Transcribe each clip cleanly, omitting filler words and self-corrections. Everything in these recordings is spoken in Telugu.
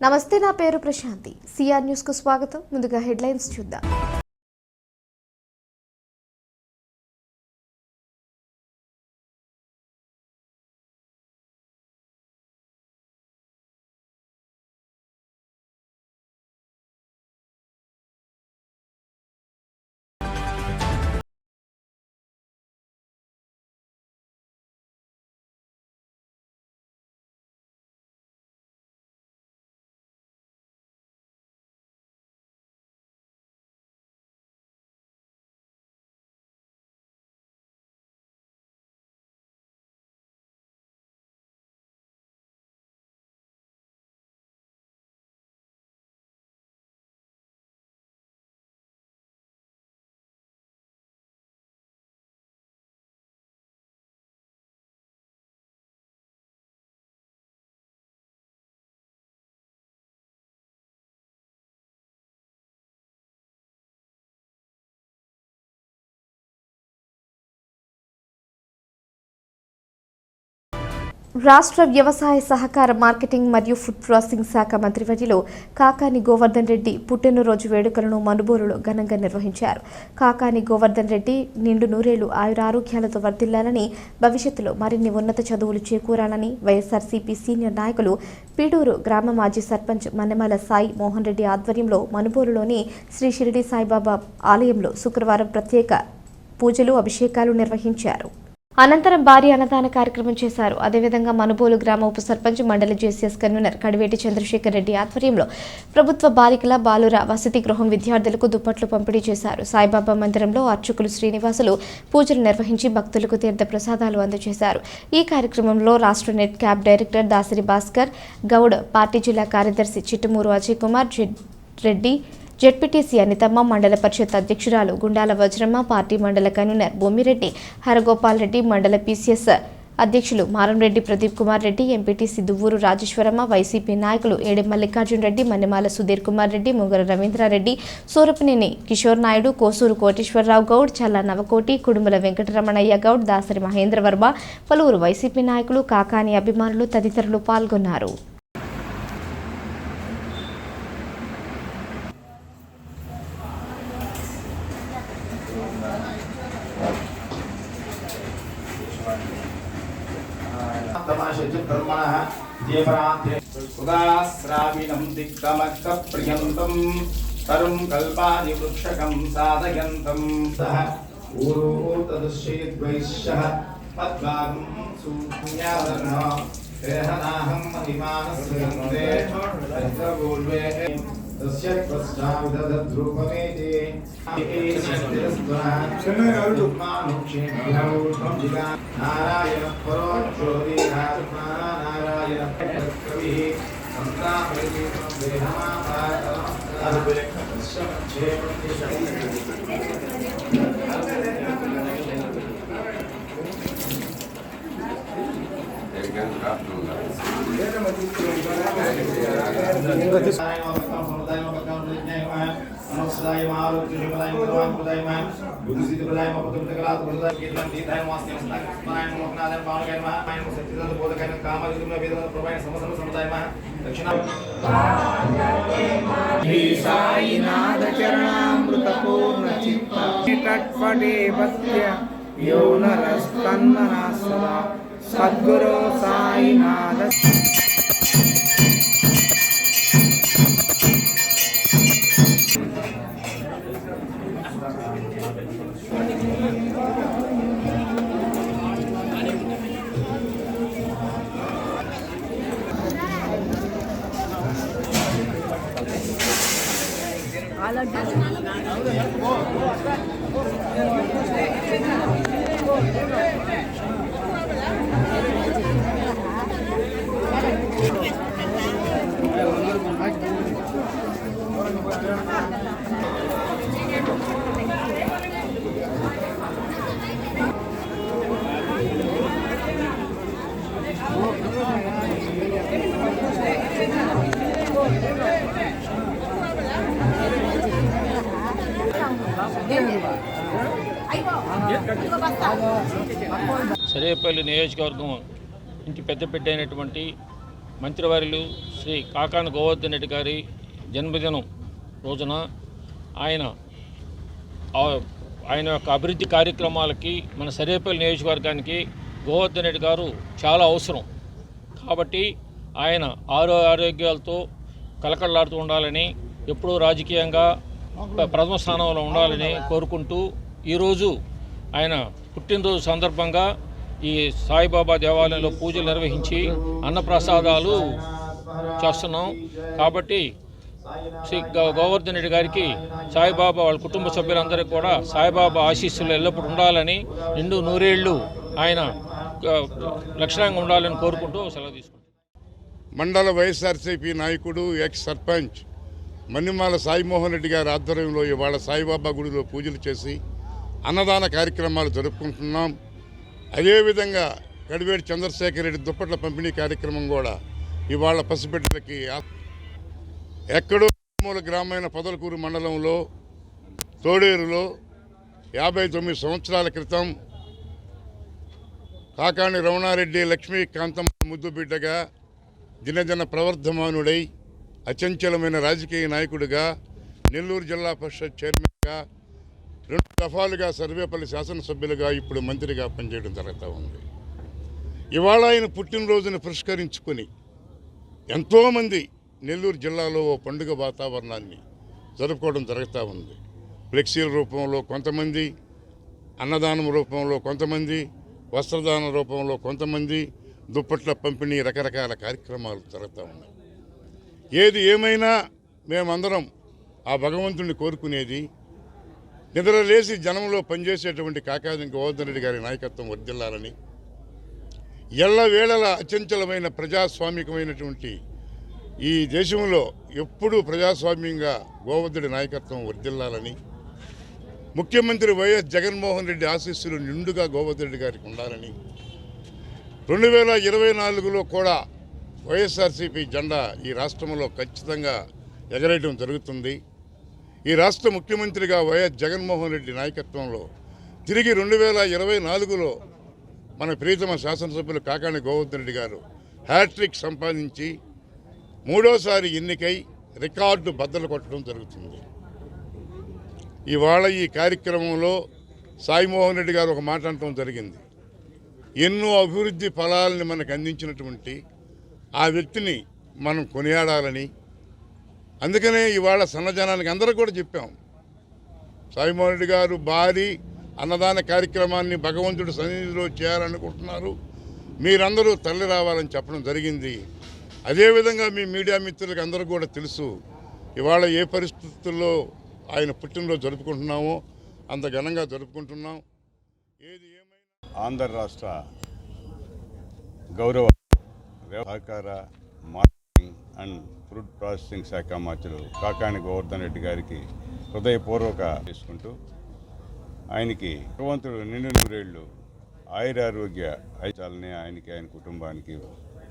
నమస్తే, నా పేరు ప్రశాంతి. సిఆర్ న్యూస్ కు స్వాగతం. ముందుగా హెడ్లైన్స్ చూద్దాం. రాష్ట్ర వ్యవసాయ సహకార మార్కెటింగ్ మరియు ఫుడ్ ప్రాసెసింగ్ శాఖ మంత్రివర్యులు కాకాని గోవర్ధన్ రెడ్డి పుట్టినరోజు వేడుకలను మనుబోలులో ఘనంగా నిర్వహించారు. కాకాని గోవర్ధన్ రెడ్డి నిండు నూరేళ్లు ఆయురారోగ్యాలతో వర్ధిల్లాలని, భవిష్యత్తులో మరిన్ని ఉన్నత చదువులు చేకూరాలని వైఎస్ఆర్సీపీ సీనియర్ నాయకులు పీడూరు గ్రామ మాజీ సర్పంచ్ మన్నెమాల సాయి మోహన్ రెడ్డి ఆధ్వర్యంలో మనుబోలులోని శ్రీ షిరిడి సాయిబాబా ఆలయంలో శుక్రవారం ప్రత్యేక పూజలు, అభిషేకాలు నిర్వహించారు. అనంతరం భారీ అన్నదాన కార్యక్రమం చేశారు. అదేవిధంగా మనుబోలు గ్రామ ఉప సర్పంచ్ మండలి జేసీఎస్ కన్వీనర్ కడివేటి చంద్రశేఖర్ రెడ్డి ఆధ్వర్యంలో ప్రభుత్వ బాలికల బాలుర వసతి గృహం విద్యార్థులకు దుప్పట్లు పంపిణీ చేశారు. సాయిబాబా మందిరంలో అర్చకులు శ్రీనివాసులు పూజలు నిర్వహించి భక్తులకు తీర్థ ప్రసాదాలు అందజేశారు. ఈ కార్యక్రమంలో రాష్ట్ర net cab director Dasari Bhaskar Goud, party జిల్లా కార్యదర్శి చిట్టుమూరు అజయ్ కుమార్ రెడ్డి, జెడ్పీటీసీ అనితమ్మ, మండల పరిషత్ అధ్యక్షురాలు గుండాల వజ్రమ్మ, పార్టీ మండల కన్వీనర్ బొమ్మిరెడ్డి హరగోపాల్ రెడ్డి, మండల పీసీఎస్ అధ్యక్షులు మారంరెడ్డి ప్రదీప్ కుమార్ రెడ్డి, ఎంపీటీసీ దువ్వూరు రాజేశ్వరమ్మ, వైసీపీ నాయకులు ఏడెం మల్లికార్జున్ రెడ్డి, మన్నెమాల సుధీర్ కుమార్ రెడ్డి, ముంగర రవీంద్రారెడ్డి, సూరపనేని కిషోర్ నాయుడు, కోసూరు కోటేశ్వరరావు గౌడ్, చల్లా నవకోటి, కుడుమల వెంకటరమణయ్య గౌడ్, దాసరి మహేంద్రవర్మ, పలువురు వైసీపీ నాయకులు, కాకాని అభిమానులు తదితరులు పాల్గొన్నారు. ఉదాశ్రావిణం దిక్కమక్క ప్రియంతం తరుం కల్పాది వృక్షకం సాధయంతం సహ ఊరో తదుశ్చేద్వైశ్యః పద్మాగం సూన్యాదర్ణ దేహనాహం మహిమానస్యంతే తత్రగోల్వే తస్య త్వష్టావిదధ్రూపమేతి నారాయణ పరోక్షోది నారాయణ కవి సంతాపరితి సద్గురు సాయినాథ. సరేపల్లి నియోజకవర్గం ఇంటి పెద్ద అయినటువంటి మంత్రివర్యులు శ్రీ కాకాని గోవర్ధన్ రెడ్డి గారి జన్మదినం రోజున ఆయన యొక్క అభివృద్ధి కార్యక్రమాలకి మన సర్వేపల్లి నియోజకవర్గానికి గోవర్ధన్ రెడ్డి గారు చాలా అవసరం. కాబట్టి ఆయన ఆరోగ్యాలతో కలకల్లాడుతూ ఉండాలని, ఎప్పుడూ రాజకీయంగా ప్రథమ స్థానంలో ఉండాలని కోరుకుంటూ ఈరోజు ఆయన పుట్టినరోజు సందర్భంగా ఈ సాయిబాబా దేవాలయంలో పూజలు నిర్వహించి అన్నప్రసాదాలు చేస్తున్నాం. కాబట్టి శ్రీ గోవర్ధన్ రెడ్డి గారికి సాయిబాబా వాళ్ళ కుటుంబ సభ్యులందరికీ కూడా సాయిబాబా ఆశీస్సులు ఎల్లప్పుడూ ఉండాలని, నిండు నూరేళ్లు ఆయన లక్షణంగా ఉండాలని కోరుకుంటూ సెలవు తీసుకుంటాం. మండల వైఎస్ఆర్సీపీ నాయకుడు ఎక్స్ సర్పంచ్ మన్నిమాల సాయిమోహన్ రెడ్డి గారి ఆధ్వర్యంలో ఇవాళ సాయిబాబా గుడిలో పూజలు చేసి అన్నదాన కార్యక్రమాలు జరుపుకుంటున్నాం. అదేవిధంగా కడివేటి చంద్రశేఖర్ రెడ్డి దుప్పట్ల పంపిణీ కార్యక్రమం కూడా ఇవాళ పసిబిడ్డలకి ఎక్కడో మూల గ్రామైన పొదలకూరు మండలంలో తోడేరులో 59 సంవత్సరాల క్రితం కాకాని రమణారెడ్డి లక్ష్మీకాంతమ్మ ముద్దు బిడ్డగా దినదిన ప్రవర్ధమానుడై అచంచలమైన రాజకీయ నాయకుడిగా, నెల్లూరు జిల్లా పరిషత్ చైర్మన్గా, 2 దఫాలుగా సర్వేపల్లి శాసనసభ్యులుగా, ఇప్పుడు మంత్రిగా పనిచేయడం జరుగుతూ ఉంది. ఇవాళ ఆయన పుట్టినరోజును పురస్కరించుకొని ఎంతోమంది నెల్లూరు జిల్లాలో ఓ పండుగ వాతావరణాన్ని జరుపుకోవడం జరుగుతూ ఉంది. ఫ్లెక్సీల రూపంలో కొంతమంది, అన్నదానం రూపంలో కొంతమంది, వస్త్రదాన రూపంలో కొంతమంది, దుప్పట్ల పంపిణీ, రకరకాల కార్యక్రమాలు జరుగుతూ ఉన్నాయి. ఏది ఏమైనా మేమందరం ఆ భగవంతుడిని కోరుకునేది నిద్రలేసి జనంలో పనిచేసేటువంటి కాకాని గోవర్ధన్ రెడ్డి గారి నాయకత్వం వర్ధిల్లాలని, ఎల్లవేళలా అచంచలమైన ప్రజాస్వామికమైనటువంటి ఈ దేశంలో ఎప్పుడూ ప్రజాస్వామ్యంగా గోవర్ధనుడి నాయకత్వం వర్ధిల్లాలని, ముఖ్యమంత్రి వైఎస్ జగన్మోహన్ రెడ్డి ఆశీస్సులు నిండుగా గోవర్ధన్ రెడ్డి గారికి ఉండాలని, 2024లో కూడా వైఎస్ఆర్సీపీ జెండా ఈ రాష్ట్రంలో ఖచ్చితంగా ఎగరేయడం జరుగుతుంది. ఈ రాష్ట్ర ముఖ్యమంత్రిగా వైఎస్ జగన్మోహన్ రెడ్డి నాయకత్వంలో తిరిగి 2024లో మన ప్రియతమ శాసనసభ్యులు కాకాని గోవర్ధన్ రెడ్డి గారు హ్యాట్రిక్ సంపాదించి 3వసారి ఎన్నికై రికార్డు బద్దలు కొట్టడం జరుగుతుంది. ఇవాళ ఈ కార్యక్రమంలో సాయిమోహన్ రెడ్డి గారు ఒక మాట అనటం జరిగింది. ఎన్నో అభివృద్ధి ఫలాలని మనకు అందించినటువంటి ఆ వ్యక్తిని మనం కొనియాడాలని. అందుకనే ఇవాళ సన్నజనానికి అందరూ కూడా చెప్పాం, సాయిమోహన్ రెడ్డి గారు భారీ అన్నదాన కార్యక్రమాన్ని భగవంతుడి సన్నిధిలో చేయాలనుకుంటున్నారు, మీరందరూ తల్లి రావాలని చెప్పడం జరిగింది. అదేవిధంగా మీ మీడియా మిత్రులకు అందరూ కూడా తెలుసు, ఇవాళ ఏ పరిస్థితుల్లో ఆయన పుట్టినరోజు జరుపుకుంటున్నామో అంత ఘనంగా జరుపుకుంటున్నాం. ఏది ఏమైనా ఆంధ్ర రాష్ట్ర గౌరవ సహకార మార్కెటింగ్ అండ్ ఫుడ్ ప్రాసెసింగ్ శాఖ మంత్రులు కాకాని గోవర్ధన్ రెడ్డి గారికి హృదయపూర్వక చేసుకుంటూ ఆయనకి భగవంతుడు నిండు నూరేళ్లు ఆయురారోగ్య ఐచాలని ఆయనకి, ఆయన కుటుంబానికి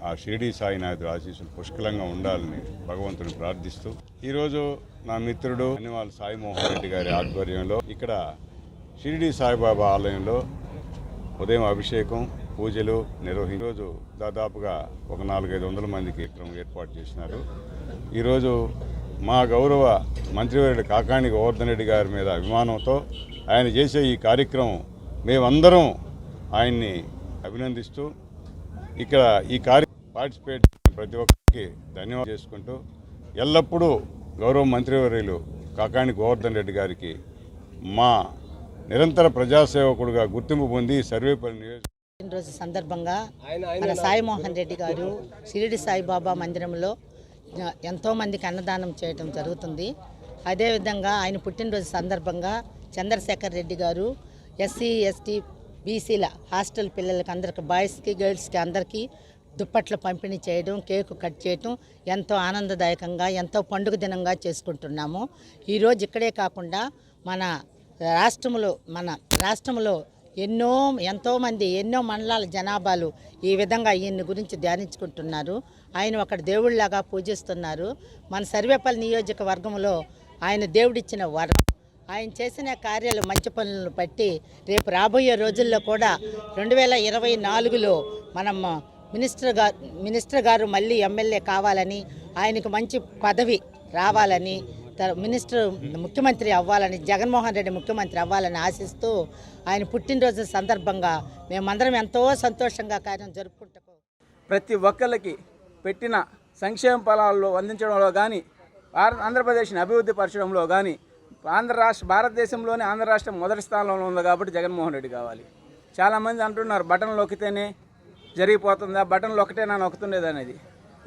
ఆ షిరిడి సాయినాథుడు ఆశీస్సులు పుష్కలంగా ఉండాలని భగవంతుని ప్రార్థిస్తూ ఈరోజు నా మిత్రుడు మన్నిమాల సాయిమోహన్ రెడ్డి గారి ఆధ్వర్యంలో ఇక్కడ షిరిడి సాయిబాబా ఆలయంలో ఉదయం అభిషేకం, పూజలు నిర్వహించి ఈరోజు దాదాపుగా ఒక 400-500 మందికి ఏర్పాటు చేసినారు. ఈరోజు మా గౌరవ మంత్రివర్యుడు కాకాని గోవర్ధన్ రెడ్డి గారి మీద అభిమానంతో ఆయన చేసే ఈ కార్యక్రమం మేమందరం ఆయన్ని అభినందిస్తూ ఇక్కడ ఈ పార్టిసిపేట్ ప్రతి ఒక్కరికి ధన్యవాదాలు చేసుకుంటూ ఎల్లప్పుడూ గౌరవ మంత్రివర్యులు కాకాని గోవర్ధన్ రెడ్డి గారికి మా నిరంతర ప్రజాసేవకుడుగా గుర్తింపు పొంది సర్వేపల్లి నియోజకవర్గం రోజు సందర్భంగా మన సాయిమోహన్ రెడ్డి గారు షిరిడి సాయిబాబా మందిరంలో ఎంతోమందికి అన్నదానం చేయడం జరుగుతుంది. అదేవిధంగా ఆయన పుట్టినరోజు సందర్భంగా చంద్రశేఖర్ రెడ్డి గారు ఎస్సీ ఎస్టీ బీసీల హాస్టల్ పిల్లలకి అందరికి, బాయ్స్కి గర్ల్స్కి అందరికీ దుప్పట్లు పంపిణీ చేయడం, కేకు కట్ చేయడం ఎంతో ఆనందదాయకంగా, ఎంతో పండుగ దినంగా చేసుకుంటున్నాము. ఈరోజు ఇక్కడే కాకుండా మన రాష్ట్రంలో ఎంతోమంది ఎన్నో మండలాల జనాభాలు ఈ విధంగా ఈయన గురించి ధ్యానించుకుంటున్నారు. ఆయన ఒక దేవుళ్లాగా పూజిస్తున్నారు. మన సర్వేపల్లి నియోజకవర్గంలో ఆయన దేవుడిచ్చిన వరం. ఆయన చేసిన కార్యాలు, మంచి పనులను బట్టి రేపు రాబోయే రోజుల్లో కూడా 2024లో మనం మినిస్టర్ గారు మళ్ళీ ఎమ్మెల్యే కావాలని, ఆయనకు మంచి పదవి రావాలని, ముఖ్యమంత్రి అవ్వాలని, జగన్మోహన్ రెడ్డి ముఖ్యమంత్రి అవ్వాలని ఆశిస్తూ ఆయన పుట్టినరోజు సందర్భంగా మేమందరం ఎంతో సంతోషంగా కార్యం జరుపుకుంటాం. ప్రతి ఒక్కరికి పెట్టిన సంక్షేమ ఫలాల్లో అందించడంలో కానీ, ఆంధ్రప్రదేశ్ని అభివృద్ధి పరచడంలో కానీ భారతదేశంలోనే ఆంధ్ర రాష్ట్రం మొదటి స్థానంలో ఉంది కాబట్టి జగన్మోహన్ రెడ్డి కావాలి. చాలామంది అంటున్నారు బటన్ నొక్కితేనే జరిగిపోతుందా, బటన్లు ఒకటేనా నొక్కుతుండేది అనేది.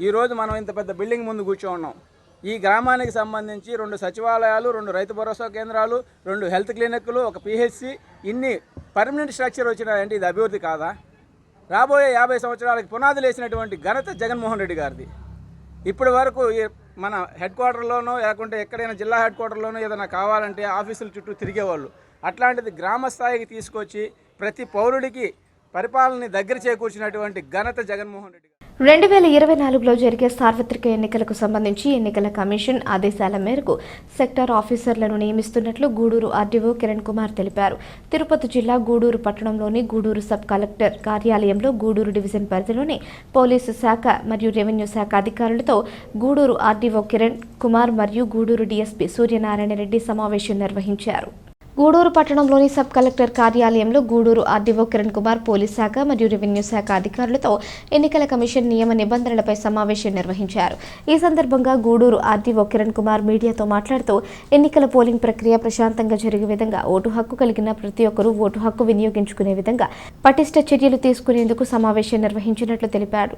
ఈరోజు మనం ఇంత పెద్ద బిల్డింగ్ ముందు కూర్చోన్నాం. ఈ గ్రామానికి సంబంధించి 2 సచివాలయాలు, 2 రైతు భరోసా కేంద్రాలు, 2 హెల్త్ క్లినిక్లు, 1 పిహెచ్సి, ఇన్ని పర్మనెంట్ స్ట్రక్చర్ వచ్చినాయంటే ఇది అభివృద్ధి కాదా? రాబోయే 50 సంవత్సరాలకి పునాదులు వేసినటువంటి ఘనత జగన్మోహన్ రెడ్డి గారిది. ఇప్పటి వరకు మన హెడ్ క్వార్టర్లోనో లేకుంటే ఎక్కడైనా జిల్లా హెడ్ క్వార్టర్లోనో ఏదైనా కావాలంటే ఆఫీసుల చుట్టూ తిరిగేవాళ్ళు. అట్లాంటిది గ్రామ స్థాయికి తీసుకొచ్చి ప్రతి పౌరుడికి పరిపాలనని దగ్గర చేకూర్చినటువంటి ఘనత జగన్మోహన్ రెడ్డి. 2024లో జరిగే సార్వత్రిక ఎన్నికలకు సంబంధించి ఎన్నికల కమిషన్ ఆదేశాల మేరకు సెక్టార్ ఆఫీసర్లను నియమిస్తున్నట్లు గూడూరు ఆర్డీఓ కిరణ్ కుమార్ తెలిపారు. తిరుపతి జిల్లా గూడూరు పట్టణంలోని గూడూరు సబ్ కలెక్టర్ కార్యాలయంలో గూడూరు డివిజన్ పరిధిలోని పోలీసు శాఖ మరియు రెవెన్యూ శాఖ అధికారులతో గూడూరు ఆర్డీఓ కిరణ్ కుమార్ మరియు గూడూరు డీఎస్పీ సూర్యనారాయణ రెడ్డి సమావేశం నిర్వహించారు. గూడూరు పట్టణంలోని సబ్ కలెక్టర్ కార్యాలయంలో గూడూరు ఆర్డీఓ కిరణ్ కుమార్ పోలీస్ శాఖ మరియు రెవెన్యూ శాఖ అధికారులతో ఎన్నికల కమిషన్ నియమ నిబంధనలపై సమావేశం నిర్వహించారు. ఈ సందర్భంగా గూడూరు ఆర్డీఓ కిరణ్ కుమార్ మీడియాతో మాట్లాడుతూ ఎన్నికల పోలింగ్ ప్రక్రియ ప్రశాంతంగా జరిగే విధంగా, ఓటు హక్కు కలిగిన ప్రతి ఒక్కరూ ఓటు హక్కు వినియోగించుకునే విధంగా పటిష్ట చర్యలు తీసుకునేందుకు సమావేశం నిర్వహించినట్లు తెలిపారు.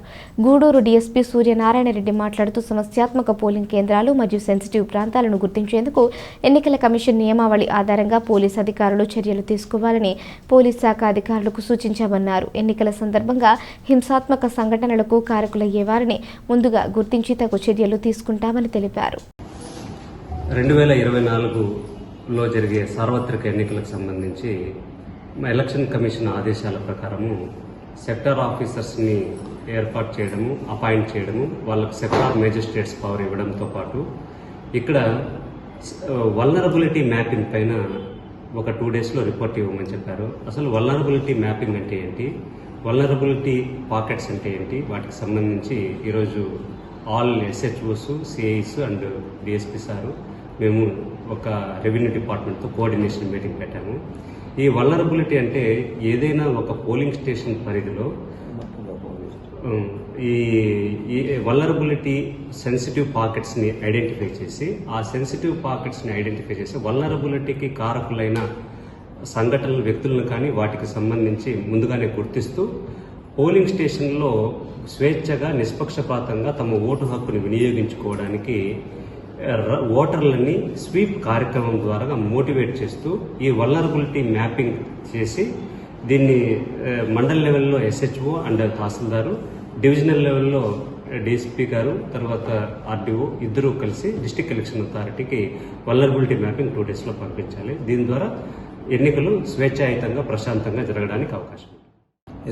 గూడూరు డీఎస్పీ సూర్యనారాయణ రెడ్డి మాట్లాడుతూ సమస్యాత్మక పోలింగ్ కేంద్రాలు మరియు సెన్సిటివ్ ప్రాంతాలను గుర్తించేందుకు ఎన్నికల కమిషన్ నియమావళి ఆధారంగా పోలీస్ అధికారులు చర్యలు తీసుకోవాలని పోలీస్ శాఖ అధికారులకు సూచించామన్నారు. ఎన్నికల సందర్భంగా హింసాత్మక సంఘటనలకు కారకులయ్యే వారిని ముందుగా గుర్తించి తగు చర్యలు తీసుకుంటామని తెలిపారు. 2024లో జరిగే సార్వత్రిక ఎన్నికలకు సంబంధించి ఎలక్షన్ కమిషన్ ఆదేశాల ప్రకారము సెక్టార్ ఆఫీసర్స్ని ఏర్పాటు చేయడము, అపాయింట్ చేయడము, వాళ్ళకు సెక్టార్ మేజిస్ట్రేట్స్ పవర్ ఇవ్వడంతో పాటు ఇక్కడ వల్నరబిలిటీ మ్యాపింగ్ పైన ఒక 2 డేస్లో రిపోర్ట్ ఇవ్వమని చెప్పారు. అసలు వల్నరబిలిటీ మ్యాపింగ్ అంటే ఏంటి, వల్నరబిలిటీ పాకెట్స్ అంటే ఏంటి, వాటికి సంబంధించి ఈరోజు all SHOs, CIs and DSP sir మేము ఒక రెవెన్యూ డిపార్ట్మెంట్తో కోఆర్డినేషన్ మీటింగ్ పెట్టాము. ఈ వల్నరబిలిటీ అంటే ఏదైనా ఒక పోలింగ్ స్టేషన్ పరిధిలో ఈ వల్నరబిలిటీ సెన్సిటివ్ పాకెట్స్ని ఐడెంటిఫై చేసి, ఆ సెన్సిటివ్ పాకెట్స్ని ఐడెంటిఫై చేసి వల్నరబిలిటీకి కారకులైన సంఘటనలు, వ్యక్తులను కానీ వాటికి సంబంధించి ముందుగానే గుర్తిస్తూ పోలింగ్ స్టేషన్లో స్వేచ్ఛగా, నిష్పక్షపాతంగా తమ ఓటు హక్కును వినియోగించుకోవడానికి ఓటర్లని స్వీప్ కార్యక్రమం ద్వారా మోటివేట్ చేస్తూ ఈ వల్నరబిలిటీ మ్యాపింగ్ చేసి దీన్ని మండల్ లెవెల్లో ఎస్హెచ్ఓ అండ్ తహసీల్దారు, డివిజనల్ లెవెల్లో డిఎస్పీ గారు, తర్వాత ఆర్డీఓ ఇద్దరూ కలిసి డిస్ట్రిక్ట్ ఎలక్షన్ అథారిటీకి వల్నరబిలిటీ మ్యాపింగ్ 2 డేస్లో పంపించాలి. దీని ద్వారా ఎన్నికలు స్వేచ్ఛాయుతంగా, ప్రశాంతంగా జరగడానికి అవకాశం.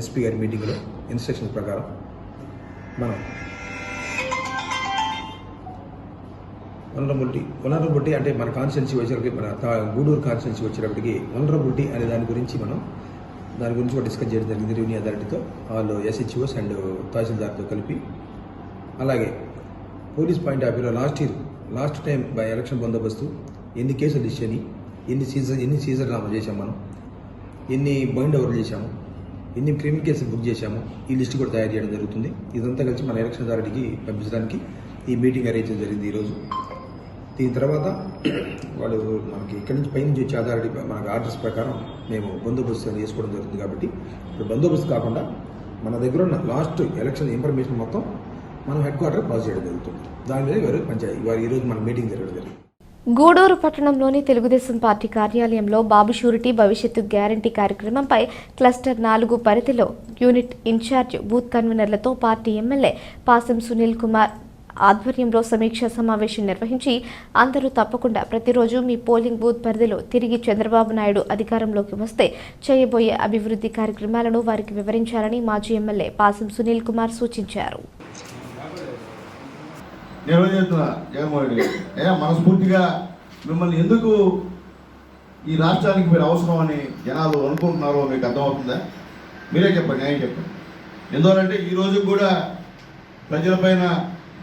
ఎస్పీ గారి మీటింగ్లో ఇన్స్ట్రక్షన్ ప్రకారం మనం వల్నరబిలిటీ అంటే మన కాన్స్టిట్యున్సీ వచ్చేటప్పటికి, మన గూడూరు కాన్స్టిట్యున్సీ వచ్చేటప్పటికి వల్నరబిలిటీ అనే దాని గురించి కూడా డిస్కస్ చేయడం జరిగింది రెవెన్యూ అథారిటీతో, వాళ్ళు ఎస్హెచ్ఓస్ అండ్ తహసీల్దార్తో కలిపి. అలాగే పోలీస్ పాయింట్ ఆఫ్ వ్యూలో లాస్ట్ టైం బై ఎలక్షన్ బందోబస్తు ఎన్ని కేసులు ఇచ్చాయి, ఎన్ని సీజర్ నామా చేశాము, మనం ఎన్ని బైండ్ ఓవర్లు చేశాము, ఎన్ని క్రిమినల్ కేసులు బుక్ చేశాము, ఈ లిస్ట్ కూడా తయారు చేయడం జరుగుతుంది. ఇదంతా కలిసి మన ఎలక్షన్ అథారిటీకి పంపించడానికి ఈ మీటింగ్ అరేంజ్ చేయడం జరిగింది ఈరోజు. దీని తర్వాత వాళ్ళు మనకి ఇక్కడి నుంచి పైనుంచి వచ్చే అథారిటీ మనకు ఆర్డర్స్ ప్రకారం మేము బందోబస్తు చేసుకోవడం జరుగుతుంది. కాబట్టి ఇప్పుడు బందోబస్తు కాకుండా మన దగ్గర ఉన్న లాస్ట్ ఎలక్షన్ ఇన్ఫర్మేషన్ మొత్తం మనం హెడ్ క్వార్టర్ పాస్ చేయడం జరుగుతుంది. దాని మీద వారు ఈరోజు మన మీటింగ్ జరగడం జరిగింది. గూడూరు పట్టణంలోని తెలుగుదేశం పార్టీ కార్యాలయంలో బాబు షూరిటీ భవిష్యత్తు గ్యారంటీ కార్యక్రమంపై క్లస్టర్ 4 పరిధిలో యూనిట్ ఇన్ఛార్జ్ బూత్ కన్వీనర్లతో పార్టీ ఎమ్మెల్యే పాసం సునీల్ కుమార్ ఆధ్వర్యంలో సమీక్షా సమావేశం నిర్వహించి అందరూ తప్పకుండా ప్రతిరోజు మీ పోలింగ్ బూత్ పరిధిలో తిరిగి చంద్రబాబు నాయుడు అధికారంలోకి వస్తే చేయబోయే అభివృద్ధి కార్యక్రమాలను వారికి వివరించాలని మాజీ ఎమ్మెల్యే పాసం సునీల్ కుమార్ సూచించారు. మనస్ఫూర్తిగా మిమ్మల్ని ఎందుకు ఈ రాష్ట్రానికి మీరు అవసరం అని జనాలు అనుకుంటున్నారో మీకు అర్థమవుతుందా? మీరే చెప్పండి, న్యాయం చెప్పండి. ఎందువలంటే ఈ రోజు కూడా ప్రజలపైన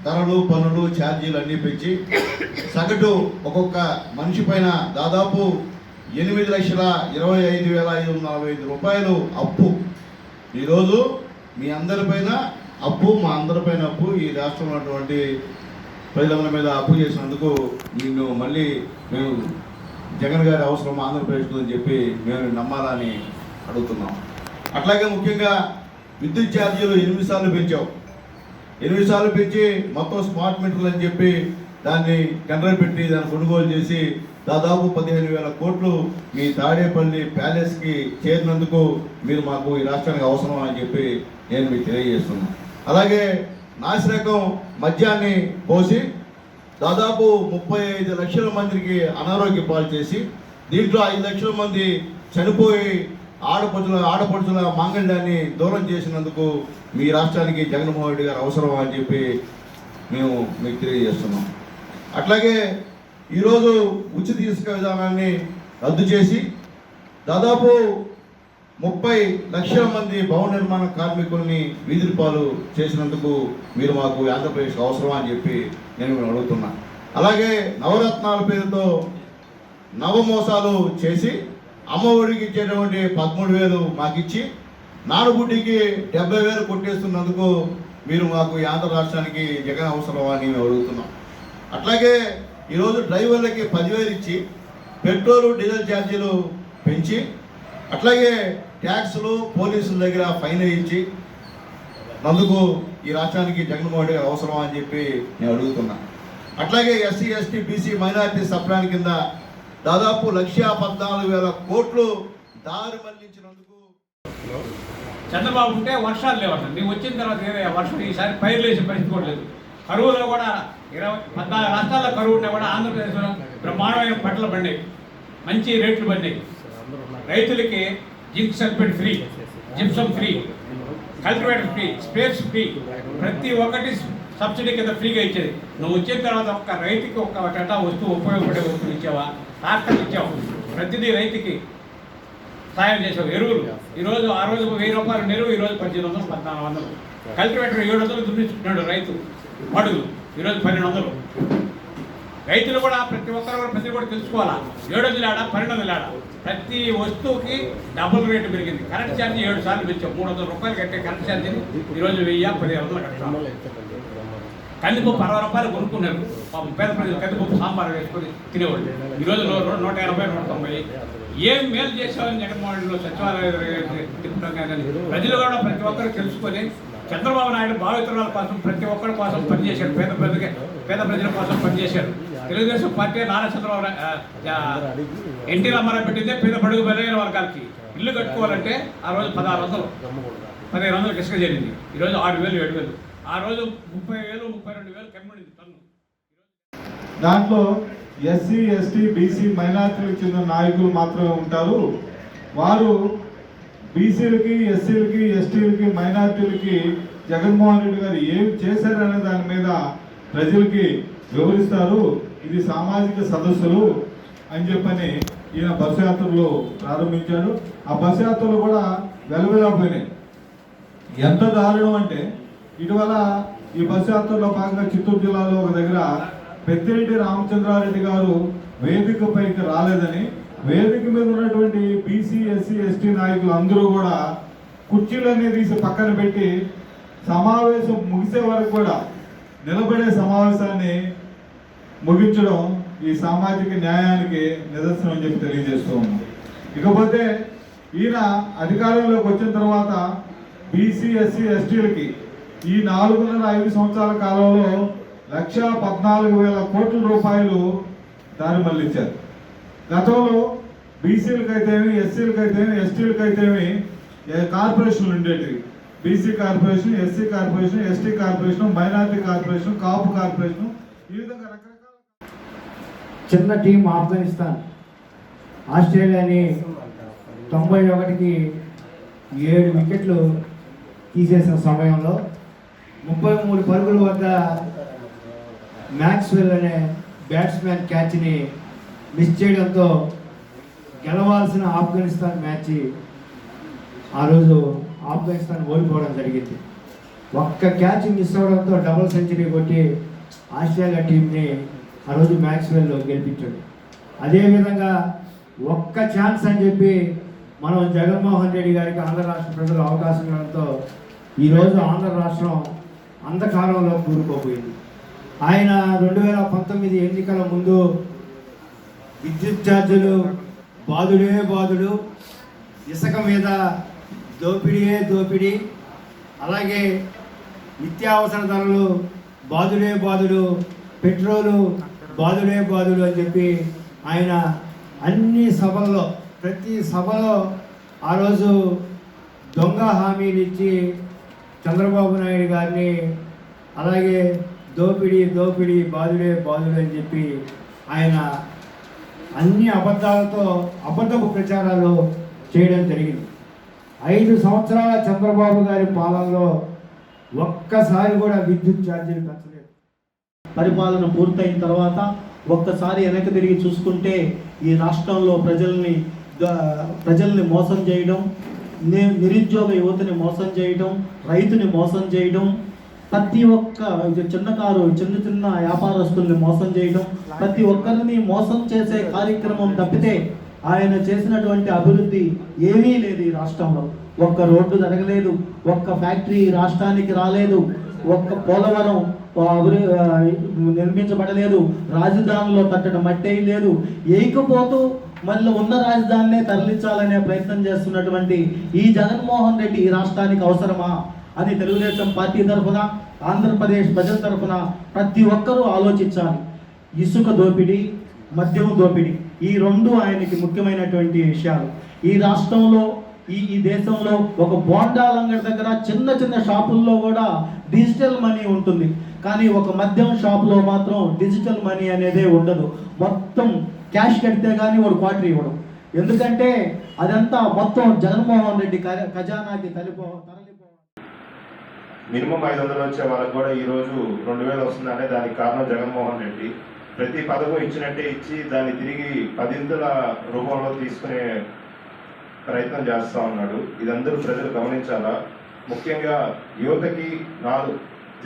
ధరలు, పన్నులు, ఛార్జీలు అన్నీ పెంచి సగటు ఒక్కొక్క మనిషి పైన దాదాపు 8,25,545 రూపాయలు అప్పు. ఈరోజు మీ అందరిపైన అప్పు, మా అందరిపైన అప్పు, ఈ రాష్ట్రంలో ఉన్నటువంటి ప్రజల మీద అప్పు చేసినందుకు నిన్ను మళ్ళీ మేము జగన్ గారి అవసరం ఆంధ్రప్రదేశ్లో అని చెప్పి మేము నమ్మాలని అడుగుతున్నాం. అట్లాగే ముఖ్యంగా విద్యుత్ ఛార్జీలు 8 సార్లు పెంచావు. 8 సార్లు పెంచి మొత్తం స్మార్ట్ మీటర్లు అని చెప్పి దాన్ని టెండర్ పెట్టి దాన్ని కొనుగోలు చేసి దాదాపు 15,000 కోట్లు మీ తాడేపల్లి ప్యాలెస్కి చేరినందుకు మీరు మాకు ఈ రాష్ట్రానికి అవసరం అని చెప్పి నేను మీకు తెలియజేస్తున్నాను. అలాగే నాసిరకం మద్యాన్ని పోసి దాదాపు 35 లక్షల మందికి అనారోగ్య పాలు చేసి దీంట్లో 5 లక్షల మంది చనిపోయి ఆడపడుచుల మాంగళ్యాన్ని దూరం చేసినందుకు మీ రాష్ట్రానికి జగన్మోహన్ రెడ్డి గారు అవసరం అని చెప్పి మేము మీకు తెలియజేస్తున్నాం. అట్లాగే ఈరోజు ఉచిత ఇసుక విధానాన్ని రద్దు చేసి దాదాపు 30 లక్షల మంది భవన నిర్మాణ కార్మికుల్ని వీధి పాలు చేసినందుకు మీరు మాకు ఆంధ్రప్రదేశ్ అవసరం అని చెప్పి నేను అడుగుతున్నా. అలాగే నవరత్నాల పేరుతో నవమోసాలు చేసి అమ్మఒడికి ఇచ్చేటువంటి 13,000 మాకిచ్చి నానుబుడ్డికి 70,000 కొట్టేస్తున్నందుకు మీరు మాకు ఈ ఆంధ్ర రాష్ట్రానికి జగన్ అవసరం అని మేము అడుగుతున్నాం. అట్లాగే ఈరోజు డ్రైవర్లకి 10,000 ఇచ్చి పెట్రోలు, డీజిల్ ఛార్జీలు పెంచి అట్లాగే ట్యాక్సులు పోలీసుల దగ్గర ఫైన్ ఇచ్చి నందుకు ఈ రాష్ట్రానికి జగన్మోహన్ రెడ్డి గారు అవసరం అని చెప్పి నేను అడుగుతున్నా. అట్లాగే SC, ST, BC, minority subplan కింద దాదాపు 1,14,000 కోట్లు దారి మళ్లించినందుకు. చంద్రబాబు ఉంటే వర్షాలు లేవట, మేము వచ్చిన తర్వాత వర్షం ఈసారి పైర్లు వేసే పరిస్థితి కూడా లేదు. కరువులో కూడా 14 రాష్ట్రాల్లో కరువు ఉన్నా కూడా ఆంధ్రప్రదేశ్లో బ్రహ్మాండమైన పంటలు పండాయి, మంచి రేట్లు పండాయి. రైతులకి zinc sulphate free, gypsum free, cultivator free, space free, ప్రతి ఒక్కటి సబ్సిడీ కింద ఫ్రీగా ఇచ్చేది. నువ్వు వచ్చిన తర్వాత ఒక్క రైతుకి ఒక్క వస్తువు ఉపయోగపడే వస్తువులు ఇచ్చావా? ట్రాక్టర్లు ఇచ్చావు, ప్రతిదీ రైతుకి సాయం చేసావు. ఎరువులు ఈరోజు ఆ రోజు 1,000 రూపాయలు ఎరువు, ఈరోజు 1,800, 1,400. కల్టివేటర్ 700 దున్నించుకున్నాడు రైతు మడుగులు, ఈరోజు 1,200. రైతులు కూడా ప్రతి ఒక్కరు కూడా తెలుసుకోవాలా, 700 ఆడ 1,200 ఆడ. ప్రతి వస్తువుకి డబుల్ రేటు పెరిగింది. కరెంట్ ఛార్జీ 7 సార్లు పెంచాం. 300 రూపాయలు కట్టే కరెంట్ ఛార్జీని ఈరోజు 1,000-1,500 కట్టాము. కందిపప్పు 60 రూపాయలు కొనుక్కున్నారు. పేద ప్రజలు కందిపప్పు సాంబార్ వేసుకొని తినేవాళ్ళు. ఈరోజు 180, 190. ఏం మేలు చేసామని జగన్మోహన్ రెడ్డిలో సచివాలయం తిప్పుతాం కానీ ప్రజలు కూడా ప్రతి ఒక్కరు తెలుసుకొని చంద్రబాబు నాయుడు భావితరాల కోసం ప్రతి ఒక్కరి కోసం పనిచేశారు. పేద ప్రజల కోసం పనిచేశారు. తెలుగుదేశం పార్టీ నారా చంద్రబాబు ఎన్టీ రామారావు పెట్టిందే పేద బడుగు బలైన వర్గాలకి ఇల్లు కట్టుకోవాలంటే ఆ రోజు 1,600-1,500 ఇసుక జరిగింది. ఈరోజు 6,000, 7,000. ఆ రోజు 30,000, 32,000 కమ్ముడింది టన్ను. దాంట్లో ఎస్సీ, ఎస్టీ, బీసీ, మైనార్టీలకు చెందిన నాయకులు మాత్రమే ఉంటారు. వారు బీసీలకి, ఎస్సీలకి, ఎస్టీలకి, మైనార్టీలకి జగన్మోహన్ రెడ్డి గారు ఏం చేశారనే దాని మీద ప్రజలకి వివరిస్తారు. ఇది సామాజిక సదస్సులు అని చెప్పని ఈయన బస్సు యాత్రలు ప్రారంభించాడు. ఆ బస్సు యాత్రలు కూడా వెలవెలపోయినాయి. ఎంత దారుణం అంటే ఇటీవల ఈ బస్సు యాత్రలో భాగంగా చిత్తూరు జిల్లాలో ఒక దగ్గర పెద్దిరెడ్డి రామచంద్రారెడ్డి గారు వేదికపైకి రాలేదని వేదిక మీద ఉన్నటువంటి బీసీ, ఎస్సీ, ఎస్టీ నాయకులు అందరూ కూడా కుర్చీలన్నీ తీసి పక్కన పెట్టి సమావేశం ముగిసే వరకు కూడా నిలబడే సమావేశాన్ని ముగించడం ఈ సామాజిక న్యాయానికి నిదర్శనం అని చెప్పి తెలియజేస్తూ ఉన్నాం. ఇకపోతే ఈయన అధికారంలోకి వచ్చిన తర్వాత బీసీ, ఎస్సీ, ఎస్టీలకి ఈ 4.5 సంవత్సరాల కాలంలో 1,14,000 కోట్ల రూపాయలు దారి మళ్లించారు. గతంలో బీసీలకైతేమి, ఎస్సీలకైతేమి, ఎస్టీలకైతేమి కార్పొరేషన్లు ఉండేటివి. BC corporation, SC corporation, ST corporation, minority corporation, Kapu corporation, ఈ విధంగా రకరకాల. చిన్న టీం ఆఫ్ఘనిస్తాన్ ఆస్ట్రేలియాని 91కి 7 వికెట్లు తీసేసిన సమయంలో 33 పరుగుల వద్ద మ్యాక్స్వెల్ అనే బ్యాట్స్మెన్ క్యాచ్ని మిస్ చేయడంతో గెలవాల్సిన ఆఫ్ఘనిస్తాన్ మ్యాచ్ ఆ రోజు ఆఫ్ఘనిస్తాన్ ఓడిపోవడం జరిగింది. ఒక్క క్యాచ్ మిస్ అవడంతో డబుల్ సెంచరీ కొట్టి ఆస్ట్రేలియా టీంని ఆ రోజు మ్యాక్స్వెల్ గెలిపించాడు. అదేవిధంగా ఒక్క ఛాన్స్ అని చెప్పి మనం జగన్మోహన్ రెడ్డి గారికి ఆంధ్ర రాష్ట్ర ప్రజలు అవకాశం ఇవ్వడంతో ఈరోజు ఆంధ్ర రాష్ట్రం అంధకారంలో కూరుకుపోయింది. ఆయన 2019 ఎన్నికల ముందు విద్యుత్ ఛార్జీలు బాదుడు, ఇసుక మీద దోపిడీ, అలాగే నిత్యావసర ధరలు బాదుడు, పెట్రోలు బాదుడు అని చెప్పి ఆయన అన్ని సభల్లో ప్రతి సభలో ఆ రోజు దొంగ హామీలు ఇచ్చి చంద్రబాబు నాయుడు గారిని అలాగే దోపిడీ బాదుడే అని చెప్పి ఆయన అన్ని అబద్ధపు ప్రచారాలు చేయడం జరిగింది. 5 సంవత్సరాల చంద్రబాబు గారి పాలనలో ఒక్కసారి కూడా విద్యుత్ ఛార్జీలు పెంచలేదు. పరిపాలన పూర్తయిన తర్వాత ఒక్కసారి వెనక్కి తిరిగి చూసుకుంటే ఈ రాష్ట్రంలో ప్రజల్ని మోసం చేయడం, నిరుద్యోగ యువతని మోసం చేయడం, రైతుని మోసం చేయడం, ప్రతి ఒక్క చిన్న వ్యాపారస్తుల్ని మోసం చేయడం, ప్రతి ఒక్కరిని మోసం చేసే కార్యక్రమం తప్పితే ఆయన చేసినటువంటి అభివృద్ధి ఏమీ లేదు. ఈ రాష్ట్రంలో ఒక్క రోడ్డు జరగలేదు, ఒక్క ఫ్యాక్టరీ రాష్ట్రానికి రాలేదు, ఒక్క పోలవరం నిర్మించబడలేదు, రాజధానిలో కట్టడం మట్టే లేదు. ఏకపోతూ మళ్ళీ ఉన్న రాజధానినే తరలించాలనే ప్రయత్నం చేస్తున్నటువంటి ఈ జగన్మోహన్ రెడ్డి ఈ రాష్ట్రానికి అవసరమా అని తెలుగుదేశం పార్టీ తరఫున, ఆంధ్రప్రదేశ్ ప్రజల తరఫున ప్రతి ఒక్కరూ ఆలోచించాలి. ఇసుక దోపిడీ, మద్యం దోపిడీ, ఈ రెండు ఆయనకి ముఖ్యమైనటువంటి విషయాలు. ఈ రాష్ట్రంలో ఈ దేశంలో ఒక బోండాలంగడి దగ్గర చిన్న షాపుల్లో కూడా డిజిటల్ మనీ ఉంటుంది, కానీ ఒక మద్యం షాపులో మాత్రం డిజిటల్ మనీ అనేదే ఉండదు. మొత్తం క్యాష్ కడితే కానీ వాడు క్వార్టర్ ఇవ్వడం. ఎందుకంటే అదంతా మొత్తం జగన్మోహన్ రెడ్డి ఖజానాకి తరలిపోవాలి. మినిమం 500 వచ్చే వాళ్ళకి కూడా ఈరోజు 2000 వస్తుందంటే దానికి కారణం జగన్మోహన్ రెడ్డి. ప్రతి పథకం ఇచ్చినట్టే ఇచ్చి దాన్ని తిరిగి 10ంతల రూపంలో తీసుకునే ప్రయత్నం చేస్తూ ఉన్నాడు. ఇదందరూ ప్రజలు గమనించాలా. ముఖ్యంగా యువతకి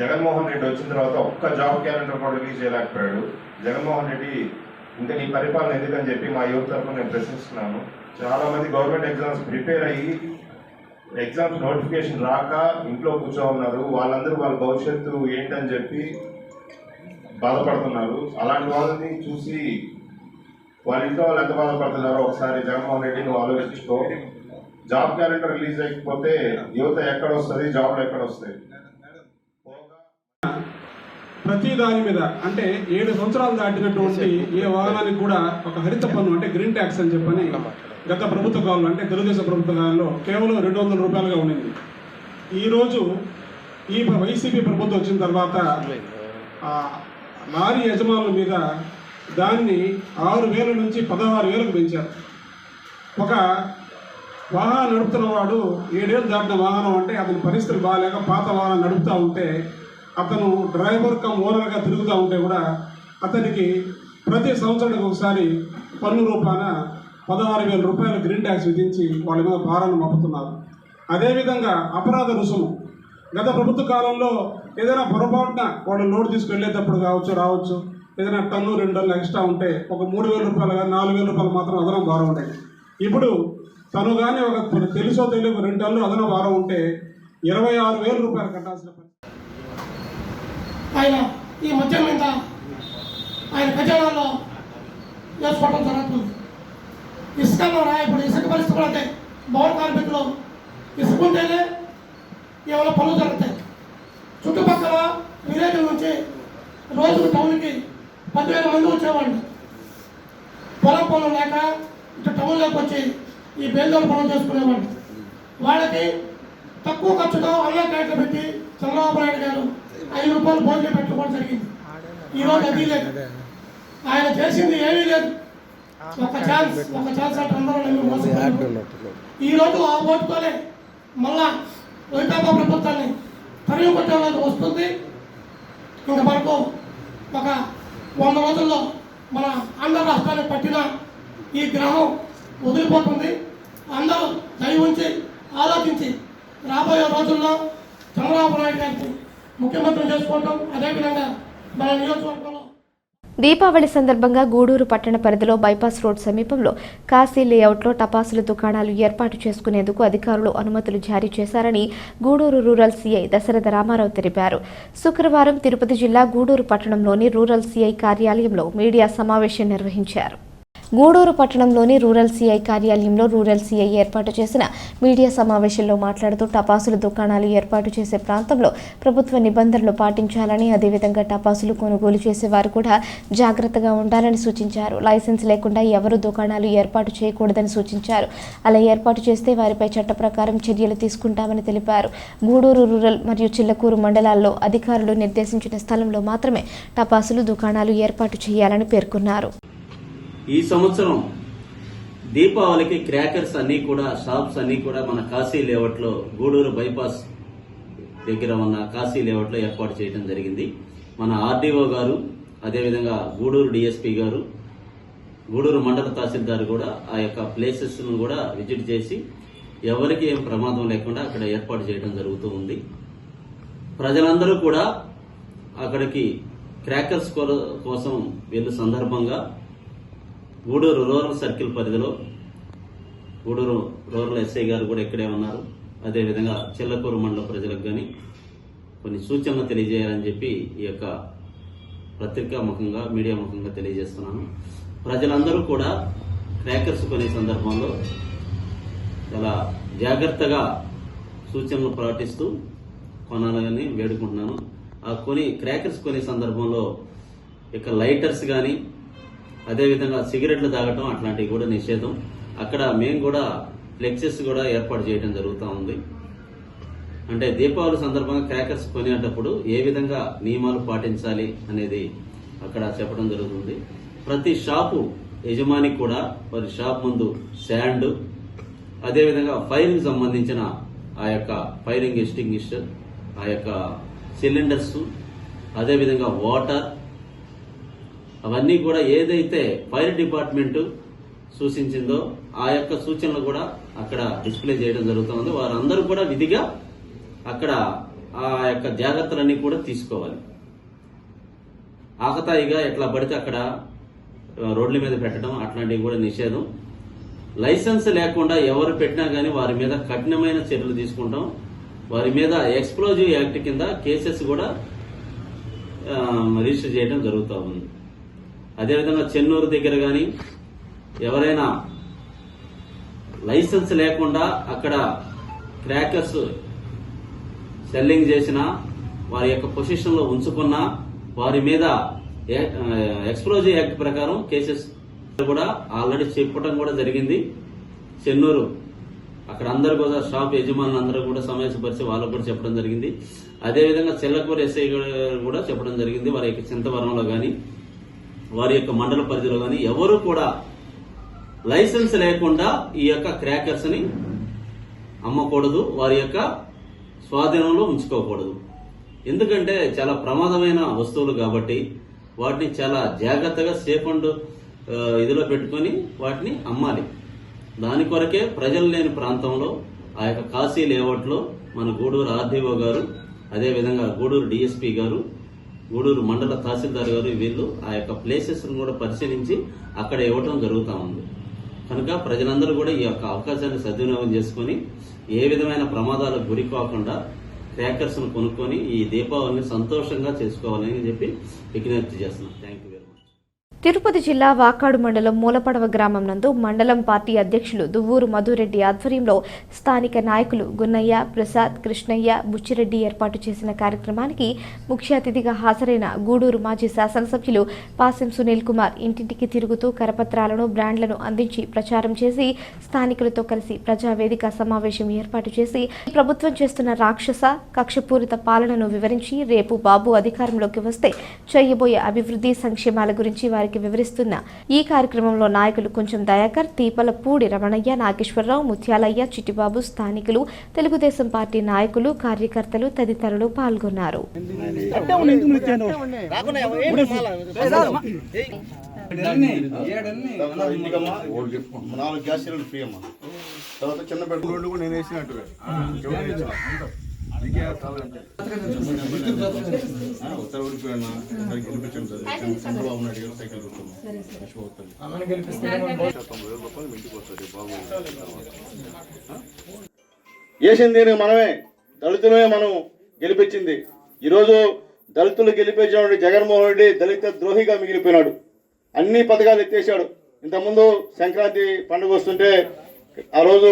జగన్మోహన్ రెడ్డి వచ్చిన తర్వాత ఒక్క జాబ్ క్యాలెండర్ కూడా రిలీజ్ చేయలేకపోయాడు. జగన్మోహన్ రెడ్డి ఇంకా నీ పరిపాలన ఎందుకని చెప్పి మా యువత తరఫున నేను ప్రశ్నిస్తున్నాను. చాలామంది గవర్నమెంట్ ఎగ్జామ్స్ ప్రిపేర్ అయ్యి ఎగ్జామ్స్ నోటిఫికేషన్ రాక ఇంట్లో కూర్చో ఉన్నారు. వాళ్ళందరూ వాళ్ళ భవిష్యత్తు ఏంటని చెప్పి బాధపడుతున్నారు. అలాంటి వాళ్ళని చూసి వాళ్ళ ఇంట్లో వాళ్ళు ఎంత బాధపడుతున్నారో ఒకసారి జగన్మోహన్ రెడ్డి నువ్వు ఆలోచించుకో. జాబ్ క్యాలెండర్ రిలీజ్ అయిపోతే యువత ఎక్కడ వస్తుంది, జాబ్లు ఎక్కడ వస్తాయి? ప్రతి దాని మీద అంటే 7 సంవత్సరాలు దాటినటువంటి ఏ వాహనానికి కూడా ఒక హరిత పన్ను అంటే గ్రీన్ ట్యాక్స్ అని చెప్పని గత ప్రభుత్వ కాలంలో అంటే తెలుగుదేశం ప్రభుత్వ కాలంలో కేవలం 200 రూపాయలుగా ఉండింది. ఈరోజు ఈ వైసీపీ ప్రభుత్వం వచ్చిన తర్వాత లారీ యజమానుల మీద దాన్ని 6,000 నుంచి 16,000కు పెంచారు. ఒక వాహనం నడుపుతున్న వాడు 7 ఏళ్ళు దాటిన వాహనం అంటే అతని పరిస్థితులు బాగాలేక పాత వాహనం నడుపుతూ ఉంటే అతను డ్రైవర్ కమ్ ఓనర్గా తిరుగుతూ ఉంటే కూడా అతనికి ప్రతి సంవత్సరానికి ఒకసారి పన్ను రూపాన 16,000 రూపాయలు గ్రీన్ ట్యాక్స్ విధించి వాళ్ళ మీద భారాన్ని మోపుతున్నారు. అదేవిధంగా అపరాధ రుసుము గత ప్రభుత్వ కాలంలో ఏదైనా పొరపాటున వాళ్ళు లోడ్ తీసుకెళ్లేటప్పుడు రావచ్చు ఏదైనా టన్ను 2 టన్నులు ఎక్స్ట్రా ఉంటే ఒక 3,000 రూపాయలు కానీ 4,000 రూపాయలు మాత్రం అదనం భారం ఉండేది. ఇప్పుడు తను కానీ ఒక తెలుసో తెలియక 2 టన్నులు అదనం భారం ఉంటే 26,000 రూపాయలు కట్టాల్సిన పరిస్థితి. ఆయన ఈ మద్యం మీద ఆయన ఖజానాలో వేసుకోవడం జరుగుతుంది. ఇసుకలో ఇప్పుడు ఇసుక పరిస్థితులు అంటే భవన కార్మికులు ఇసుకుంటేనే ఏమైనా పనులు జరుగుతాయి. చుట్టుపక్కల విలేజ్ నుంచి రోజుకు టౌన్కి 10,000 మంది వచ్చేవాళ్ళు. పొలం పనులు లేక ఇటు టౌన్లోకి వచ్చి ఈ బేల్దోడు పనులు చేసుకునేవాళ్ళు. వాళ్ళకి తక్కువ ఖర్చుతో అన్నం క్యాట్లు పెట్టి చంద్రబాబు నాయుడు గారు 5 రూపాయలు భోజనం పెట్టుకోవడం జరిగింది. ఈరోజు అది లేదు. ఆయన చేసింది ఏమీ లేదు. ఒక ఛాన్స్ అంటే అందరూ ఈరోజు ఆ ఓటుతోనే మళ్ళా వైకాపా ప్రభుత్వాన్ని తరిగి కొట్టేవాళ్ళు వస్తుంది. ఇంకా మనకు ఒక 100 రోజుల్లో మన ఆంధ్ర రాష్ట్రానికి పట్టిన ఈ గ్రహం వదిలిపోతుంది. అందరూ దయ ఉంచి ఆలోచించి రాబోయే రోజుల్లో చంద్రబాబు నాయుడు గారికి ముఖ్యమంత్రి చేసుకోవటం, అదేవిధంగా మన నియోజకవర్గంలో దీపావళి సందర్భంగా గూడూరు పట్టణ పరిధిలో బైపాస్ రోడ్ సమీపంలో కాశీ లేఅవుట్లో టపాసుల దుకాణాలు ఏర్పాటు చేసుకునేందుకు అధికారులు అనుమతులు జారీ చేశారని గూడూరు రూరల్ సీఐ దశరథ రామారావు తెలిపారు. శుక్రవారం తిరుపతి జిల్లా గూడూరు పట్టణంలోని రూరల్ సీఐ కార్యాలయంలో మీడియా సమావేశం నిర్వహించారు. గూడూరు పట్టణంలోని రూరల్ సీఐ కార్యాలయంలో రూరల్ సీఐ ఏర్పాటు చేసిన మీడియా సమావేశంలో మాట్లాడుతూ టపాసుల దుకాణాలు ఏర్పాటు చేసే ప్రాంతంలో ప్రభుత్వ నిబంధనలు పాటించాలని, అదేవిధంగా టపాసులు కొనుగోలు చేసేవారు కూడా జాగ్రత్తగా ఉండాలని సూచించారు. లైసెన్స్ లేకుండా ఎవరూ దుకాణాలు ఏర్పాటు చేయకూడదని సూచించారు. అలా ఏర్పాటు చేస్తే వారిపై చట్ట ప్రకారం చర్యలు తీసుకుంటామని తెలిపారు. గూడూరు రూరల్ మరియు చిల్లకూరు మండలాల్లో అధికారులు నిర్దేశించిన స్థలంలో మాత్రమే టపాసులు దుకాణాలు ఏర్పాటు చేయాలని పేర్కొన్నారు. ఈ సంవత్సరం దీపావళికి క్రాకర్స్ అన్నీ కూడా, షాప్స్ అన్నీ కూడా మన కాశీ లేఅవుట్లో, గూడూరు బైపాస్ దగ్గర ఉన్న కాశీ లేఅవుట్లో ఏర్పాటు చేయడం జరిగింది. మన ఆర్డీఓ గారు, అదేవిధంగా గూడూరు డిఎస్పీ గారు, గూడూరు మండల తహసీల్దార్ కూడా ఆ యొక్క ప్లేసెస్ను కూడా విజిట్ చేసి ఎవరికి ఏం ప్రమాదం లేకుండా అక్కడ ఏర్పాటు చేయడం జరుగుతూ ఉంది. ప్రజలందరూ కూడా అక్కడికి క్రాకర్స్ కోసం వెళ్ళు సందర్భంగా గూడూరు రూరల్ సర్కిల్ పరిధిలో గూడూరు రూరల్ ఎస్ఐ గారు కూడా ఇక్కడే ఉన్నారు. అదేవిధంగా చిల్లకూరు మండల ప్రజలకు కానీ కొన్ని సూచనలు తెలియజేయాలని చెప్పి ఈ యొక్క పత్రికా ముఖంగా, మీడియా ముఖంగా తెలియజేస్తున్నాను. ప్రజలందరూ కూడా క్రాకర్స్ కొనే సందర్భంలో చాలా జాగ్రత్తగా సూచనలు పాటిస్తూ కొనాలని వేడుకుంటున్నాను. ఆ క్రాకర్స్ కొనే సందర్భంలో ఇక లైటర్స్ కానీ, అదేవిధంగా సిగరెట్లు తాగటం అట్లాంటివి కూడా నిషేధం. అక్కడ మేము కూడా ఫ్లెక్సెస్ కూడా ఏర్పాటు చేయడం జరుగుతూ ఉంది. అంటే దీపావళి సందర్భంగా క్రాకర్స్ కొనేటప్పుడు ఏ విధంగా నియమాలు పాటించాలి అనేది అక్కడ చెప్పడం జరుగుతుంది. ప్రతి షాపు యజమాని కూడా వారి షాప్ ముందు శాండ్, అదేవిధంగా ఫైరింగ్ సంబంధించిన ఆ యొక్క ఫైరింగ్ ఎక్స్టింగ్విషర్, ఆ యొక్క సిలిండర్స్, అదేవిధంగా వాటర్, అవన్నీ కూడా ఏదైతే ఫైర్ డిపార్ట్మెంట్ సూచించిందో ఆ యొక్క సూచనలు కూడా అక్కడ డిస్ప్లే చేయడం జరుగుతుంది. వారందరూ కూడా విధిగా అక్కడ ఆ యొక్క జాగ్రత్తలన్నీ కూడా తీసుకోవాలి. ఆకతాయిగా ఎట్లా పడితే అక్కడ రోడ్ల మీద పెట్టడం అట్లాంటివి కూడా నిషేధం. లైసెన్స్ లేకుండా ఎవరు పెట్టినా కానీ వారి మీద కఠినమైన చర్యలు తీసుకుంటాం. వారి మీద ఎక్స్ప్లోజివ్ యాక్ట్ కింద కేసెస్ కూడా రిజిస్టర్ చేయడం జరుగుతూ ఉంది. అదేవిధంగా చెన్నూరు దగ్గర కానీ ఎవరైనా లైసెన్స్ లేకుండా అక్కడ క్రాకర్స్ సెల్లింగ్ చేసినా, వారి యొక్క పొజిషన్లో ఉంచుకున్నా వారి మీద ఎక్స్ప్లోజివ్ యాక్ట్ ప్రకారం కేసెస్ కూడా ఆల్రెడీ చెప్పడం కూడా జరిగింది. చెన్నూరు అక్కడ అందరూ కూడా షాప్ యజమానులు అందరూ కూడా సమావేశపరిచి వాళ్ళకు కూడా చెప్పడం జరిగింది. అదేవిధంగా చిల్లకూరు ఎస్ఐ కూడా చెప్పడం జరిగింది. వారి యొక్క చింతవరంలో కానీ వారి యొక్క మండల పరిధిలో కానీ ఎవరు కూడా లైసెన్స్ లేకుండా ఈ యొక్క క్రాకర్స్ ని అమ్మకూడదు, వారి యొక్క స్వాధీనంలో ఉంచుకోకూడదు. ఎందుకంటే చాలా ప్రమాదమైన వస్తువులు కాబట్టి వాటిని చాలా జాగ్రత్తగా సేఫ్ అండ్ ఇదిలో పెట్టుకొని వాటిని అమ్మాలి. దాని కొరకే ప్రజలు లేని ప్రాంతంలో ఆ యొక్క కాశీ లేఅవుట్లో మన గూడూరు ఆర్డీఓ గారు, అదేవిధంగా గూడూరు డిఎస్పీ గారు, గూడూరు మండల తహసీల్దార్ గారు వీళ్ళు ఆ యొక్క ప్లేసెస్ కూడా పరిశీలించి అక్కడ ఇవ్వటం జరుగుతూ ఉంది. కనుక ప్రజలందరూ కూడా ఈ యొక్క అవకాశాన్ని సద్వినియోగం చేసుకుని ఏ విధమైన ప్రమాదాలకు గురి కాకుండా క్రాకర్స్ ను కొనుక్కొని ఈ దీపావళిని సంతోషంగా చేసుకోవాలని చెప్పి విజ్ఞప్తి చేస్తున్నాం. Thank you. తిరుపతి జిల్లా వాకాడు మండలం మూలపడవ గ్రామం నందు మండలం పార్టీ అధ్యక్షులు దువ్వూరు మధురెడ్డి ఆధ్వర్యంలో స్థానిక నాయకులు గున్నయ్య, ప్రసాద్, కృష్ణయ్య, బుచ్చిరెడ్డి ఏర్పాటు చేసిన కార్యక్రమానికి ముఖ్య అతిథిగా హాజరైన గూడూరు మాజీ శాసనసభ్యులు పాసెం సునీల్ కుమార్ ఇంటింటికి తిరుగుతూ కరపత్రాలను, బ్రాండ్లను అందించి ప్రచారం చేసి స్థానికులతో కలిసి ప్రజావేదిక సమావేశం ఏర్పాటు చేసి ప్రభుత్వం చేస్తున్న రాక్షస కక్షపూరిత పాలనను వివరించి రేపు బాబు అధికారంలోకి వస్తే చేయబోయే అభివృద్ధి సంక్షేమాల గురించి వారికి వివరిస్తున్న ఈ కార్యక్రమంలో నాయకులు కొంచెం దయాకర్, తీపల పూడి రమణయ్య, నాగేశ్వరరావు, ముత్యాలయ్య, చిట్టిబాబు, స్థానికులు, తెలుగుదేశం పార్టీ నాయకులు, కార్యకర్తలు తదితరులు పాల్గొన్నారు. గ్యాస్ సిలిండర్ ఫ్రీ అమ్మా. తర్వాత చిన్న పెట్టుకోండి కూడా నేను వేసినట్టుగా ఉత్తరవిడిపోయినా గెలిపించండి చంద్రబాబు నాయుడు గారు సైకిల్ వేసింది మనమే, దళితులమే మనం గెలిపించింది. ఈరోజు దళితులు గెలిపించినటువంటి జగన్మోహన్ రెడ్డి దళిత ద్రోహిగా మిగిలిపోయినాడు. అన్ని పథకాలు ఎత్తేసాడు. ఇంతకుముందు సంక్రాంతి పండుగ వస్తుంటే ఆ రోజు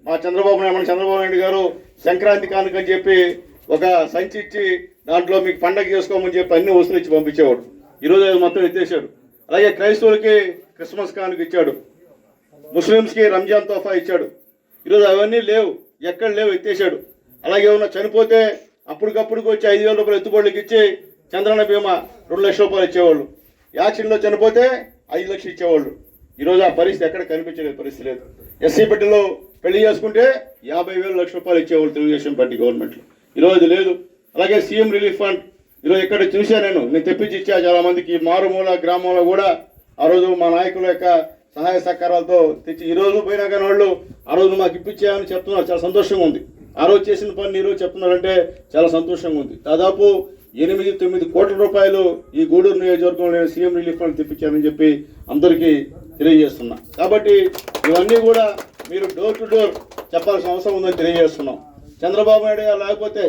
మా చంద్రబాబు నాయుడు గారు సంక్రాంతి కానుక అని చెప్పి ఒక సంచి ఇచ్చి దాంట్లో మీకు పండగ చేసుకోమని చెప్పి అన్ని వస్తువులు ఇచ్చి పంపించేవాడు. ఈరోజు అది మొత్తం ఎత్తేసాడు. అలాగే క్రైస్తవులకి క్రిస్మస్ కానుక ఇచ్చాడు, ముస్లిమ్స్కి రంజాన్ తోఫా ఇచ్చాడు. ఈరోజు అవన్నీ లేవు, ఎక్కడ లేవు, ఎత్తేసాడు. అలాగే ఉన్న చనిపోతే అప్పటికప్పుడుకి వచ్చి 5,000 రూపాయలు ఎత్తుబడులకి ఇచ్చి చంద్రన్న బీమా 2 లక్షల రూపాయలు ఇచ్చేవాళ్ళు. యాక్సిడెంట్లో చనిపోతే 5 లక్షలు ఇచ్చేవాళ్ళు. ఈరోజు ఆ పరిస్థితి ఎక్కడ కనిపించలేదు, పరిస్థితి లేదు. ఎస్సీ బిడ్డలు పెళ్లి చేసుకుంటే 50,000 లక్షల రూపాయలు ఇచ్చేవాళ్ళు తెలుగుదేశం పార్టీ గవర్నమెంట్లో. ఈరోజు లేదు. అలాగే సీఎం రిలీఫ్ ఫండ్ ఈరోజు ఇక్కడ చూశాను, నేను తెప్పించి ఇచ్చా చాలా మందికి. మారుమూల గ్రామంలో కూడా ఆ రోజు మా నాయకుల యొక్క సహాయ సహకారాలతో తెచ్చి ఈరోజు పోయినా కానీ వాళ్ళు ఆ రోజు మాకు ఇప్పించామని చెప్తున్నారు. చాలా సంతోషంగా ఉంది. ఆ రోజు చేసిన పని ఈరోజు చెప్తున్నారంటే చాలా సంతోషంగా ఉంది. దాదాపు 8-9 కోట్ల రూపాయలు ఈ గూడూరు నియోజకవర్గంలో నేను సీఎం రిలీఫ్ ఫండ్ తెప్పించానని చెప్పి అందరికీ తెలియజేస్తున్నా. కాబట్టి ఇవన్నీ కూడా మీరు డోర్ టు డోర్ చెప్పాల్సిన అవసరం ఉందని తెలియజేస్తున్నాం. చంద్రబాబు నాయుడు గారు లేకపోతే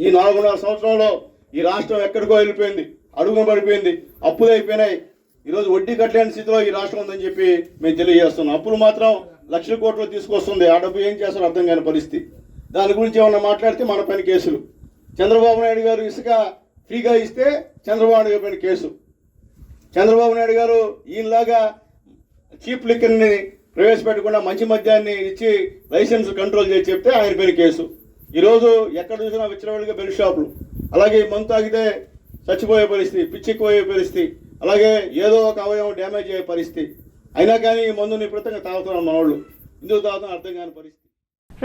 ఈ 4.5 సంవత్సరంలో ఈ రాష్ట్రం ఎక్కడికో వెళ్ళిపోయింది, అడుగున పడిపోయింది, అప్పులు అయిపోయినాయి. ఈరోజు వడ్డీ కట్టలేని స్థితిలో ఈ రాష్ట్రం ఉందని చెప్పి మేము తెలియజేస్తున్నాం. అప్పులు మాత్రం లక్షల కోట్లు తీసుకొస్తుంది. ఆ డబ్బు ఏం చేస్తారో అర్థం కాని పరిస్థితి. దాని గురించి ఏమన్నా మాట్లాడితే మన పైన కేసులు. చంద్రబాబు నాయుడు గారు ఇసుక ఫ్రీగా ఇస్తే చంద్రబాబు నాయుడు పైన కేసు. చంద్రబాబు నాయుడు గారు ఈయనలాగా చీప్ లిక్కర్ని ప్రవేశపెట్టకుండా మంచి మద్యాన్ని ఇచ్చి లైసెన్స్ కంట్రోల్ చేసి చెప్తే ఆయన పైన కేసు. ఈరోజు ఎక్కడ చూసినా విచ్చలవాడిగా బెల్ట్ షాపులు, అలాగే మందు తాగితే చచ్చిపోయే పరిస్థితి, పిచ్చెక్కిపోయే పరిస్థితి, అలాగే ఏదో ఒక అవయవం డ్యామేజ్ అయ్యే పరిస్థితి. అయినా కానీ ఈ మందుని విపరీతంగా తాగుతున్నారు మనోళ్ళు. ఎందుకు తాగుతున్నా అర్థం కాని పరిస్థితి.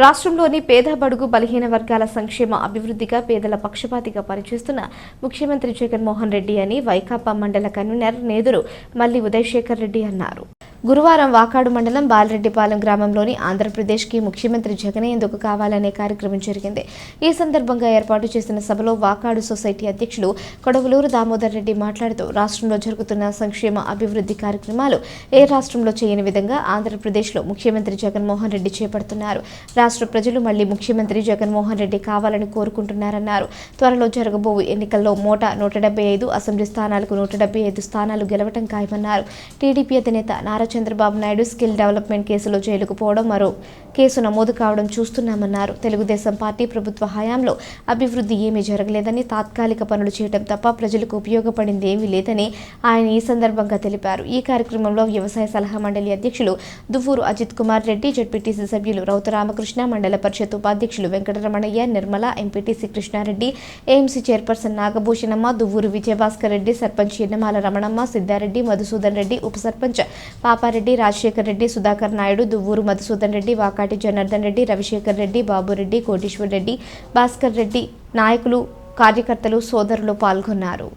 రాష్ట్రంలోని పేద బడుగు బలహీన వర్గాల సంక్షేమ అభివృద్ధిగా పేదల పక్షపాతిగా పనిచేస్తున్న ముఖ్యమంత్రి జగన్మోహన్ రెడ్డి అని వైకాపా మండల కన్వీనర్ నేదురు మల్లి ఉదయశేఖర్ రెడ్డి అన్నారు. గురువారం వాకాడు మండలం బాలరెడ్డిపాలెం గ్రామంలోని ఆంధ్రప్రదేశ్కి ముఖ్యమంత్రి జగనే ఎందుకు కావాలనే కార్యక్రమం జరిగింది. ఈ సందర్భంగా ఏర్పాటు చేసిన సభలో వాకాడు సొసైటీ అధ్యక్షులు కొడవలూరు దామోదర్ రెడ్డి మాట్లాడుతూ రాష్ట్రంలో జరుగుతున్న సంక్షేమ అభివృద్ధి కార్యక్రమాలు ఏ రాష్ట్రంలో చేయని విధంగా ఆంధ్రప్రదేశ్లో ముఖ్యమంత్రి జగన్మోహన్ రెడ్డి చేపడుతున్నారు. రాష్ట్ర ప్రజలు మళ్లీ ముఖ్యమంత్రి జగన్మోహన్ రెడ్డి కావాలని కోరుకుంటున్నారన్నారు. త్వరలో జరగబోవు ఎన్నికల్లో 175 అసెంబ్లీ స్థానాలకు 175 స్థానాలు గెలవటం ఖాయమన్నారు. టీడీపీ అధినేత నారా చంద్రబాబు నాయుడు స్కిల్ డెవలప్మెంట్ కేసులో జైలుకు పోవడం, మరో కేసు నమోదు కావడం చూస్తున్నామన్నారు. తెలుగుదేశం పార్టీ ప్రభుత్వ హయాంలో అభివృద్ధి ఏమీ జరగలేదని, తాత్కాలిక పనులు చేయడం తప్ప ప్రజలకు ఉపయోగపడింది ఏమీ లేదని ఆయన ఈ సందర్భంగా తెలిపారు. ఈ కార్యక్రమంలో వ్యవసాయ సలహా మండలి అధ్యక్షులు దువ్వూరు అజిత్ కుమార్ రెడ్డి, జెడ్పీటీసీ సభ్యులు రౌత రామకృష్ణ, మండల పరిషత్ ఉపాధ్యక్షులు Venkataramanayya, Nirmala, MPTC Krishna Reddy, AMC chairperson Nagabhushanamma, Duvvuru Vijayabhaskar Reddy, sarpanch Ennamala Ramanamma, Siddha Reddy, Madhusudan Reddy, ఉప సర్పంచ్ పాపారెడ్డి, రాజశేఖర్ రెడ్డి, సుధాకర్ నాయుడు, దువ్వూరు మధుసూదన్ రెడ్డి, వాకాటి జనార్దన్ రెడ్డి, రవిశేఖర్ రెడ్డి, బాబురెడ్డి, కోటేశ్వర్ రెడ్డి, భాస్కర్ రెడ్డి, నాయకులు, కార్యకర్తలు, సోదరులు పాల్గొన్నారు.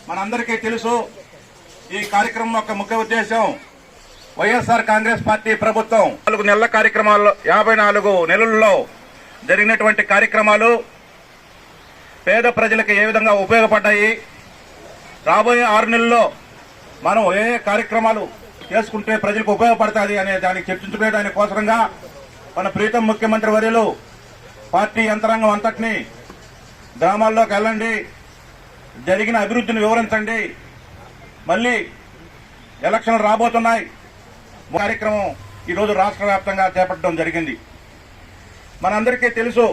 మనందరికీ తెలుసు, ఈ కార్యక్రమం యొక్క ముఖ్య ఉద్దేశం వైఎస్ఆర్ కాంగ్రెస్ పార్టీ ప్రభుత్వం 4 నెలల కార్యక్రమాల్లో 54 నెలల్లో జరిగినటువంటి కార్యక్రమాలు పేద ప్రజలకు ఏ విధంగా ఉపయోగపడ్డాయి, రాబోయే 6 నెలల్లో మనం ఏ కార్యక్రమాలు చేసుకుంటే ప్రజలకు ఉపయోగపడుతుంది అనే దానికి చర్చించుకునే దానికోసంగా మన ప్రీతం ముఖ్యమంత్రి వర్యులు పార్టీ యంత్రాంగం అంతటినీ గ్రామాల్లోకి వెళ్ళండి, జరిగిన అభివృద్ధిని వివరించండి, మళ్ళీ ఎలక్షన్లు రాబోతున్నాయి కార్యక్రమం ఈరోజు రాష్ట్ర వ్యాప్తంగా చేపట్టడం జరిగింది. మనందరికీ తెలుసు,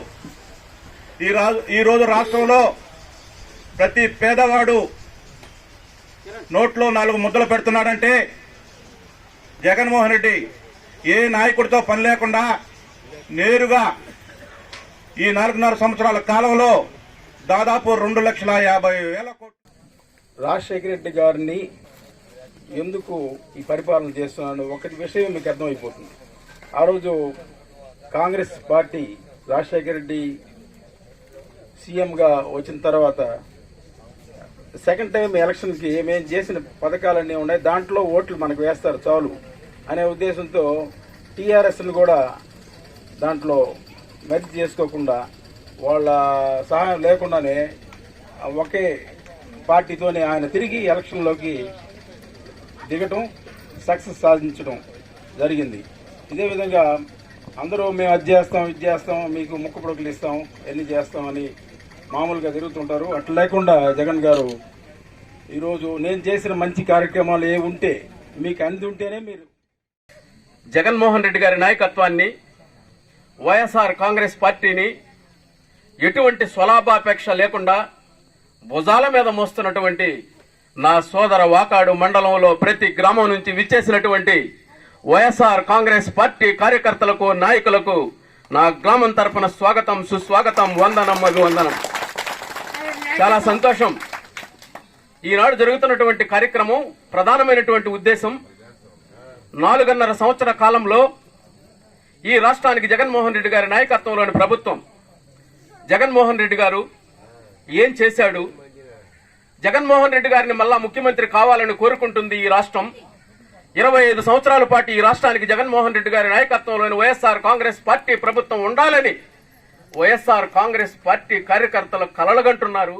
ఈరోజు రాష్ట్రంలో ప్రతి పేదవాడు నోట్లో 4 ముద్దలు పెడుతున్నాడంటే జగన్మోహన్ రెడ్డి ఏ నాయకుడితో పని లేకుండా నేరుగా ఈ 4.5 సంవత్సరాల కాలంలో దాదాపు 2,50,000 కోట్లు. రాజశేఖర రెడ్డి గారిని ఎందుకు ఈ పరిపాలన చేస్తున్నాడు ఒక విషయం మీకు అర్థమైపోతుంది. ఆ రోజు కాంగ్రెస్ పార్టీ రాజశేఖర రెడ్డి సీఎంగా వచ్చిన తర్వాత సెకండ్ టైం ఎలక్షన్కి మేము చేసిన పథకాలన్నీ ఉన్నాయి, దాంట్లో ఓట్లు మనకు వేస్తారు చాలు అనే ఉద్దేశంతో టీఆర్ఎస్ని కూడా దాంట్లో మెర్జ్ చేసుకోకుండా వాళ్ళ సహాయం లేకుండానే ఒకే పార్టీతోనే ఆయన తిరిగి ఎలక్షన్లోకి దిగటం, సక్సెస్ సాధించడం జరిగింది. ఇదే విధంగా అందరూ మేము అది చేస్తాం, ఇది చేస్తాం, మీకు ముక్కు పొడకలు ఇస్తాం, ఎన్ని చేస్తామని మామూలుగా తిరుగుతుంటారు. అట్లా లేకుండా జగన్ గారు ఈరోజు నేను చేసిన మంచి కార్యక్రమాలు ఏ ఉంటే మీకు అంది ఉంటేనే మీరు జగన్మోహన్ రెడ్డి గారి నాయకత్వాన్ని, వైఎస్ఆర్ కాంగ్రెస్ పార్టీని ఎటువంటి స్వలాభాపేక్ష లేకుండా భుజాల మీద మోస్తున్నటువంటి నా సోదర వాకాడు మండలంలో ప్రతి గ్రామం నుంచి విచ్చేసినటువంటి వైఎస్ఆర్ కాంగ్రెస్ పార్టీ కార్యకర్తలకు, నాయకులకు నా గ్రామం తరఫున స్వాగతం, సుస్వాగతం, వందనం, అభివందనం. చాలా సంతోషం. ఈనాడు జరుగుతున్నటువంటి కార్యక్రమం ప్రధానమైనటువంటి ఉద్దేశం 4.5 సంవత్సర కాలంలో ఈ రాష్ట్రానికి జగన్మోహన్ రెడ్డి గారి నాయకత్వంలోని ప్రభుత్వం, జగన్మోహన్ రెడ్డి గారు ఏం చేశాడు, జగన్మోహన్ రెడ్డి గారిని మళ్ళా ముఖ్యమంత్రి కావాలని కోరుకుంటుంది ఈ రాష్ట్రం. 25 సంవత్సరాల పాటు ఈ రాష్ట్రానికి జగన్మోహన్ రెడ్డి గారి నాయకత్వంలోని వైఎస్ఆర్ కాంగ్రెస్ పార్టీ ప్రభుత్వం ఉండాలని వైఎస్ఆర్ కాంగ్రెస్ పార్టీ కార్యకర్తలు కలలుగంటున్నారు.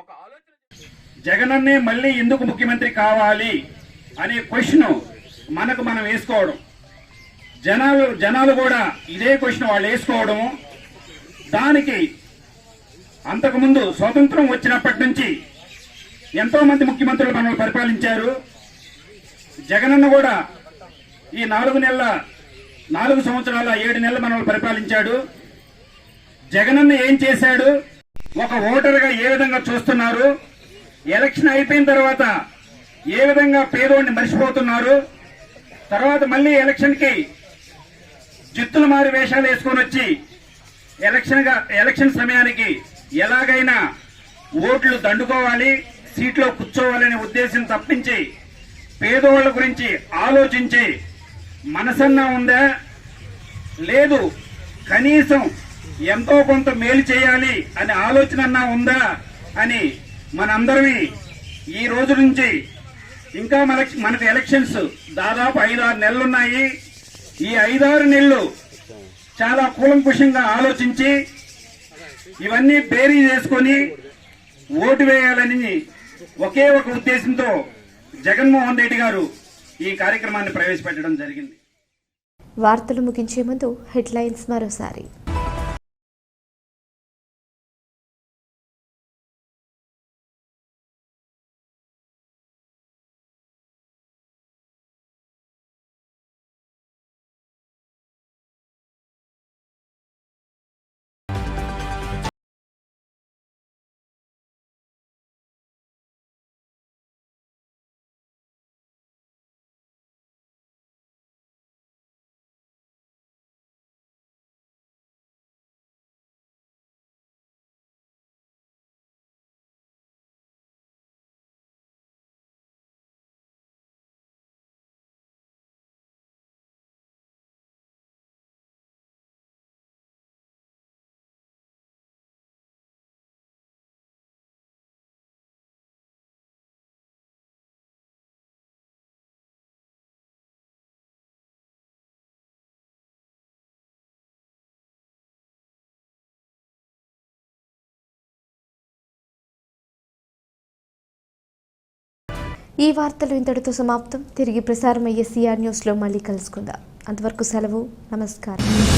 ఒక ఆలోచన, జగనన్నే మళ్ళీ ఎందుకు ముఖ్యమంత్రి కావాలి అనే క్వశ్చన్ మనకు మనం వేసుకోవడం, జనాలు కూడా ఇదే క్వశ్చన్ వాళ్ళు వేసుకోవడం. దానికి అంతకుముందు స్వాతంత్రం వచ్చినప్పటి నుంచి ఎంతో మంది ముఖ్యమంత్రులు మనల్ని పరిపాలించారు. జగనన్న కూడా ఈ 4 సంవత్సరాల 7 నెలలు మనల్ని పరిపాలించాడు. జగనన్న ఏం చేశాడు, ఒక ఓటరుగా ఏ విధంగా చూస్తున్నారు, ఎలక్షన్ అయిపోయిన తర్వాత ఏ విధంగా పేదోడిని మర్చిపోతున్నారు, తర్వాత మళ్ళీ ఎలక్షన్కి జిత్తులు మారి వేషాలు వేసుకొని వచ్చి ఎలక్షన్ సమయానికి ఎలాగైనా ఓట్లు దండుకోవాలి, సీట్లో కూర్చోవాలనే ఉద్దేశం తప్పించి పేదోళ్ల గురించి ఆలోచించి మనసన్నా ఉందా, లేదు కనీసం ఎంతో కొంత మేలు చేయాలి అనే ఆలోచన ఉందా అని మనందరివి ఈ రోజు నుంచి ఇంకా మనకు ఎలక్షన్స్ దాదాపు 5-6 నెలలున్నాయి. ఈ 5-6 నెలలు చాలా కూలంకుషంగా ఆలోచించి ఇవన్నీ బేరీ చేసుకొని ఓటు వేయాలని ఒకే ఒక ఉద్దేశంతో జగన్మోహన్ రెడ్డి గారు ఈ కార్యక్రమాన్ని ప్రవేశపెట్టడం జరిగింది. వార్తలు ముగించే ముందు హెడ్లైన్స్ మరోసారి. ఈ వార్తలు ఇంతటితో సమాప్తం. తిరిగి ప్రసారమయ్యే సిఆర్ న్యూస్లో మళ్ళీ కలుసుకుందాం. అంతవరకు సెలవు. నమస్కారం.